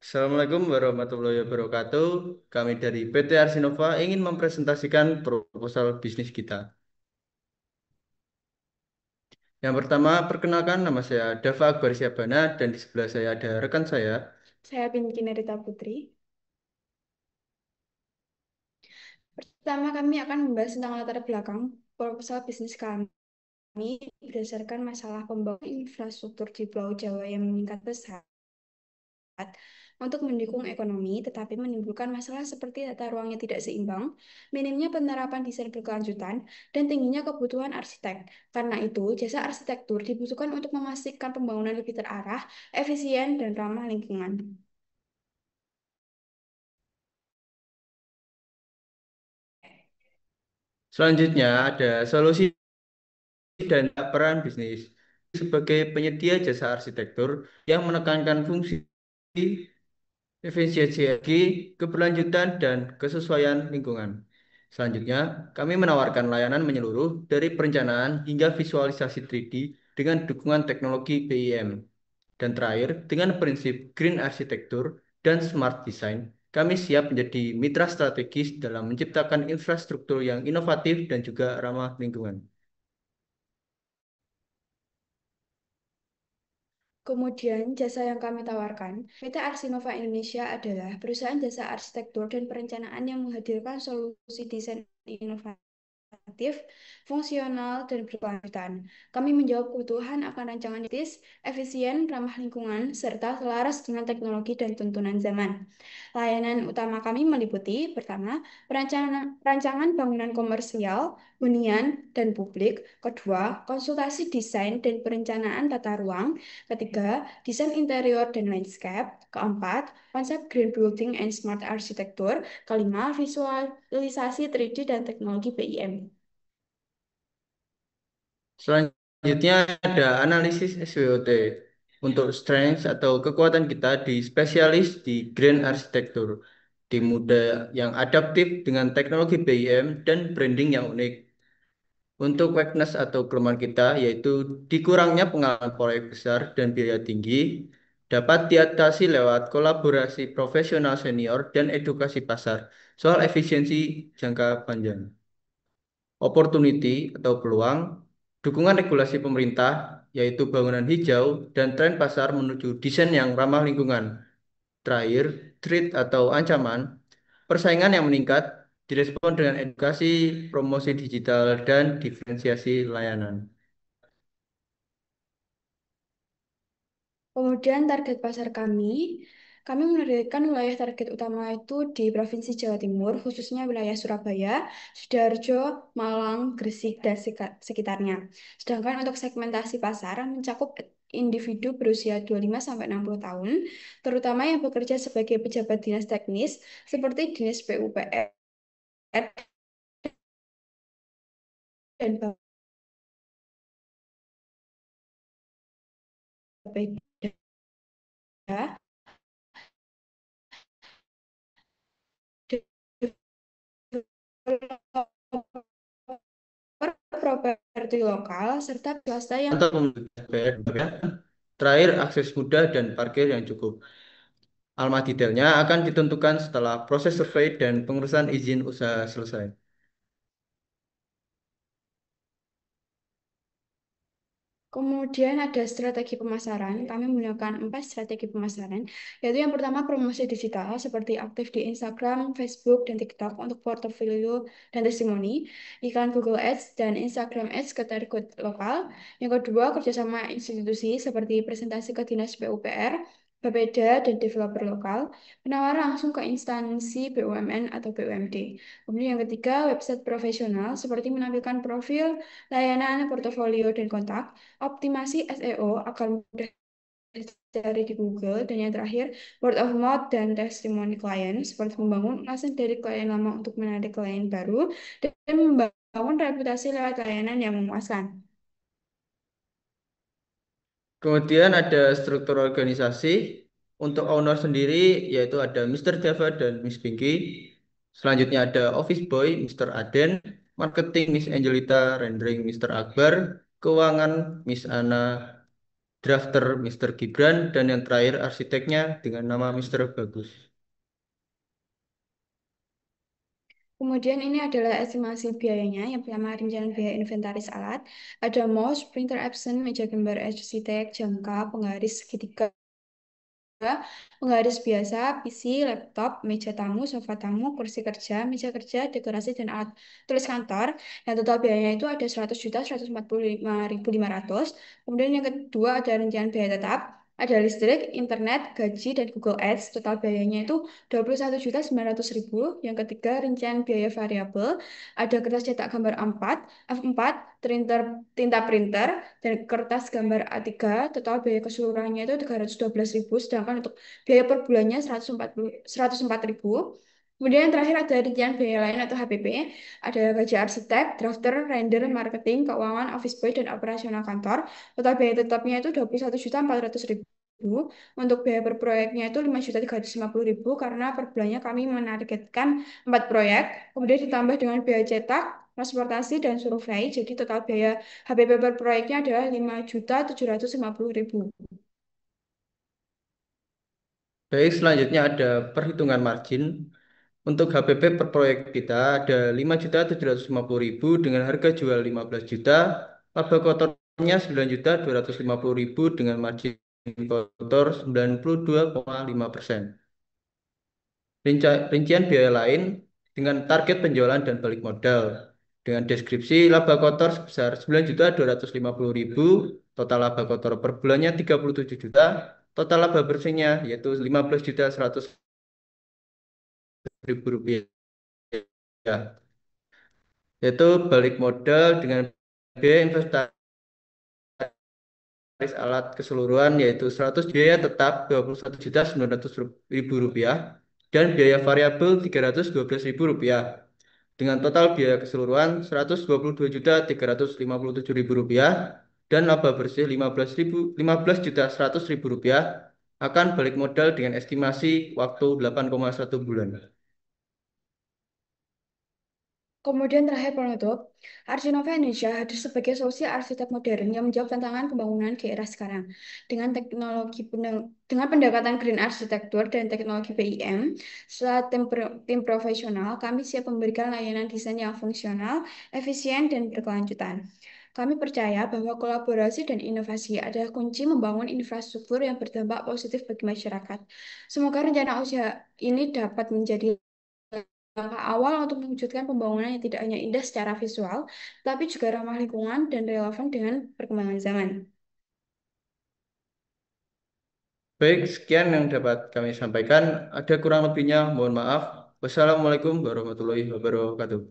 Assalamualaikum warahmatullahi wabarakatuh. Kami dari PT Arsinova ingin mempresentasikan proposal bisnis kita. Yang pertama, perkenalkan nama saya Dava Akbar Syabana dan di sebelah saya ada rekan saya. Saya Pinky Nerita Putri. Pertama, kami akan membahas tentang latar belakang proposal bisnis kami berdasarkan masalah pembangunan infrastruktur di Pulau Jawa yang meningkat pesat untuk mendukung ekonomi, tetapi menimbulkan masalah seperti tata ruangnya tidak seimbang, minimnya penerapan desain berkelanjutan, dan tingginya kebutuhan arsitek. Karena itu, jasa arsitektur dibutuhkan untuk memastikan pembangunan lebih terarah, efisien, dan ramah lingkungan. Selanjutnya ada solusi dan peran bisnis. Sebagai penyedia jasa arsitektur yang menekankan fungsi, efisiensi energi, keberlanjutan, dan kesesuaian lingkungan. Selanjutnya, kami menawarkan layanan menyeluruh dari perencanaan hingga visualisasi 3D dengan dukungan teknologi BIM. Dan terakhir, dengan prinsip Green Architecture dan Smart Design, kami siap menjadi mitra strategis dalam menciptakan infrastruktur yang inovatif dan juga ramah lingkungan. Kemudian, jasa yang kami tawarkan, PT Arsinova Indonesia adalah perusahaan jasa arsitektur dan perencanaan yang menghadirkan solusi desain inovatif, fungsional, dan berkelanjutan. Kami menjawab kebutuhan akan rancangan etis, efisien, ramah lingkungan, serta selaras dengan teknologi dan tuntunan zaman. Layanan utama kami meliputi, pertama, rancangan bangunan komersial, hunian, dan publik. Kedua, konsultasi desain dan perencanaan tata ruang. Ketiga, desain interior dan landscape. Keempat, konsep green building and smart architecture. Kelima, visualisasi 3D dan teknologi BIM. Selanjutnya ada analisis SWOT. Untuk strength atau kekuatan kita di spesialis di Green Architecture, tim muda yang adaptif dengan teknologi BIM dan branding yang unik. Untuk weakness atau kelemahan kita yaitu dikurangnya pengalaman proyek besar dan biaya tinggi dapat diatasi lewat kolaborasi profesional senior dan edukasi pasar soal efisiensi jangka panjang. Opportunity atau peluang, dukungan regulasi pemerintah yaitu bangunan hijau dan tren pasar menuju desain yang ramah lingkungan. Terakhir, threat atau ancaman, persaingan yang meningkat direspon dengan edukasi, promosi digital, dan diferensiasi layanan. Kemudian target pasar kami menargetkan wilayah target utama itu di Provinsi Jawa Timur, khususnya wilayah Surabaya, Sidoarjo, Malang, Gresik, dan sekitarnya. Sedangkan untuk segmentasi pasar mencakup individu berusia 25-60 tahun, terutama yang bekerja sebagai pejabat dinas teknis seperti Dinas PUPR dan Bapeda, properti lokal, serta swasta yang Untuk memudahkan terakhir, akses mudah dan parkir yang cukup. Alamat detailnya akan ditentukan setelah proses survei dan pengurusan izin usaha selesai. kemudian ada strategi pemasaran. Kami menggunakan 4 strategi pemasaran, yaitu yang pertama promosi digital seperti aktif di Instagram, Facebook, dan TikTok untuk portofolio dan testimoni, iklan Google Ads dan Instagram Ads ke target lokal. Yang kedua, kerjasama institusi seperti presentasi ke Dinas PUPR, Bapeda, dan developer lokal, penawaran langsung ke instansi BUMN atau BUMD. Kemudian yang ketiga, website profesional seperti menampilkan profil, layanan, portofolio, dan kontak, optimasi SEO agar mudah dicari di Google, dan yang terakhir word of mouth dan testimoni klien seperti membangun ulasan dari klien lama untuk menarik klien baru dan membangun reputasi lewat layanan yang memuaskan. Kemudian ada struktur organisasi. Untuk owner sendiri yaitu ada Mr. Java dan Miss Pinky. Selanjutnya ada Office Boy, Mr. Aden, Marketing Miss Angelita, Rendering Mr. Akbar, Keuangan Miss Ana, drafter Mister Gibran, dan yang terakhir arsiteknya dengan nama Mister Bagus. Kemudian ini adalah estimasi biayanya. Yang pertama rencana biaya inventaris alat. Ada mouse, printer Epson, meja gambar arsitek, jangka, penggaris segitiga, penggaris biasa, PC, laptop, meja tamu, sofa tamu, kursi kerja, meja kerja, dekorasi, dan alat tulis kantor. Yang total biayanya itu ada 100.145.500. Kemudian yang kedua ada rencana biaya tetap. Ada listrik, internet, gaji, dan Google Ads. Total biayanya itu 21.900.000. Yang ketiga, rincian biaya variabel. Ada kertas cetak gambar A4, printer, tinta printer, dan kertas gambar A3. Total biaya keseluruhannya itu 312.000, sedangkan untuk biaya per bulannya 104.000. Kemudian yang terakhir ada rincian biaya lain atau HPP. Ada gaji arsitek, drafter, render, marketing, keuangan, office boy, dan operasional kantor. Total biaya tetapnya itu 21.400.000. Untuk biaya per proyeknya itu 5.350.000 karena per bulannya kami menargetkan 4 proyek. Kemudian ditambah dengan biaya cetak, transportasi, dan survei. Jadi total biaya HPP per proyeknya adalah 5.750.000. Baik, selanjutnya ada perhitungan margin. Untuk HPP per proyek kita ada 5.750.000 dengan harga jual 15 juta, laba kotornya 9.250.000 dengan margin kotor 92,5%. Rincian biaya lain dengan target penjualan dan balik modal. Dengan deskripsi laba kotor sebesar 9.250.000, total laba kotor per bulannya 37 juta, total laba bersihnya yaitu 15.100.000 rupiah. Yaitu balik modal dengan biaya investasi alat keseluruhan yaitu 100 biaya tetap 21.900.000 rupiah dan biaya variabel 312.000 rupiah dengan total biaya keseluruhan 122.357.000 rupiah dan laba bersih 15 juta 100.000 rupiah akan balik modal dengan estimasi waktu 8,1 bulan. Kemudian terakhir penutup, Arjanova Indonesia hadir sebagai solusi arsitek modern yang menjawab tantangan pembangunan di era sekarang. Dengan pendekatan Green Architecture dan teknologi BIM, setelah tim profesional, kami siap memberikan layanan desain yang fungsional, efisien, dan berkelanjutan. Kami percaya bahwa kolaborasi dan inovasi adalah kunci membangun infrastruktur yang berdampak positif bagi masyarakat. Semoga rencana usaha ini dapat menjadi langkah awal untuk mewujudkan pembangunan yang tidak hanya indah secara visual, tapi juga ramah lingkungan dan relevan dengan perkembangan zaman. Baik, sekian yang dapat kami sampaikan. Ada kurang lebihnya, mohon maaf. Wassalamualaikum warahmatullahi wabarakatuh.